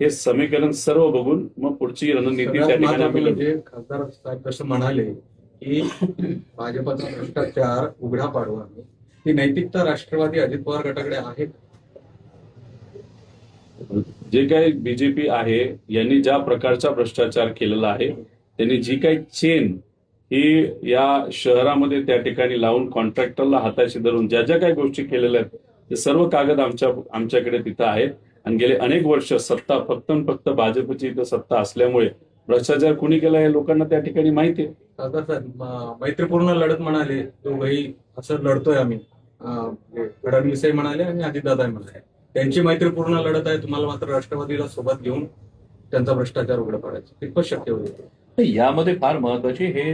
हे समीकरण सर्व बघून मग पुढची रणनीती त्या सगळ्यात ठिकाणी महत्त्वाचं आम्ही घालू. म्हणजे खासदार साहेब जसं म्हणाले की भाजपचा भ्रष्टाचार उघडा पाडू आम्ही, ही नैतिकता राष्ट्रवादी अजित पवार गटाकडे आहे. जे काही बीजेपी आहे यांनी ज्या प्रकारचा भ्रष्टाचार केलेला आहे, त्यांनी जी काही चेन ही या शहरामध्ये त्या ठिकाणी लावून कॉन्ट्रॅक्टरला हाताशी धरून ज्या ज्या काही गोष्टी केलेल्या आहेत ते सर्व कागद आमच्याकडे तिथं आहेत. आणि गेले अनेक वर्ष सत्ता फक्त आणि फक्त भाजपची इथं सत्ता असल्यामुळे भ्रष्टाचार कुणी केला हे लोकांना त्या ठिकाणी माहिती आहे. खासदार साहेब मैत्रीपूर्ण लढत म्हणाले, दोघंही असं लढतोय आम्ही. फडणवीसही म्हणाले आणि अजितदादाही म्हणाले त्यांची मैत्रीपूर्ण लढत आहे, तुम्हाला मात्र राष्ट्रवादीला सोबत घेऊन त्यांचा भ्रष्टाचार उघड पाडायचा कितपत शक्य होईल? तर यामध्ये फार महत्वाचे हे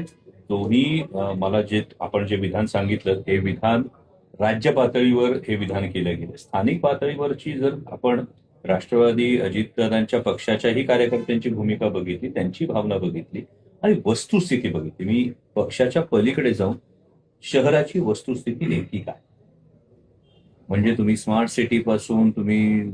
दोन्ही मला जे आपण जे विधान सांगितलं ते विधान राज्य पातळीवर हे विधान केलं गेलं. स्थानिक पातळीवरची जर आपण राष्ट्रवादी अजितदादांच्या पक्षाच्याही कार्यकर्त्यांची भूमिका बघितली, त्यांची भावना बघितली आणि वस्तुस्थिती बघितली, मी पक्षाच्या पलीकडे जाऊन शहराची वस्तुस्थिती नेमकी काय, म्हणजे तुम्ही स्मार्ट सिटी पासून तुम्ही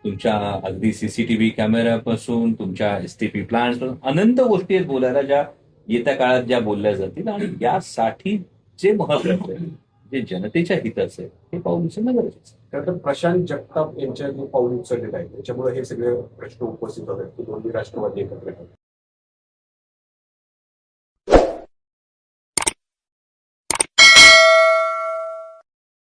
तुमच्या अगदी सीसीटीव्ही कॅमेऱ्यापासून तुमच्या एसटीपी प्लांट अनंत गोष्टी आहेत बोलायला, ज्या येत्या काळात ज्या बोलल्या जातील आणि यासाठी जे महत्वाचं आहे, जे जनतेच्या हिताचं आहे हे पाऊल उचलणं गरजेचं आहे. खरं तर प्रशांत जगताप यांच्या पाऊल उचललेलं आहे, त्याच्यामुळे हे सगळे प्रश्न उपस्थित होत आहेत की दोन्ही राष्ट्रवादी एकत्र येतात.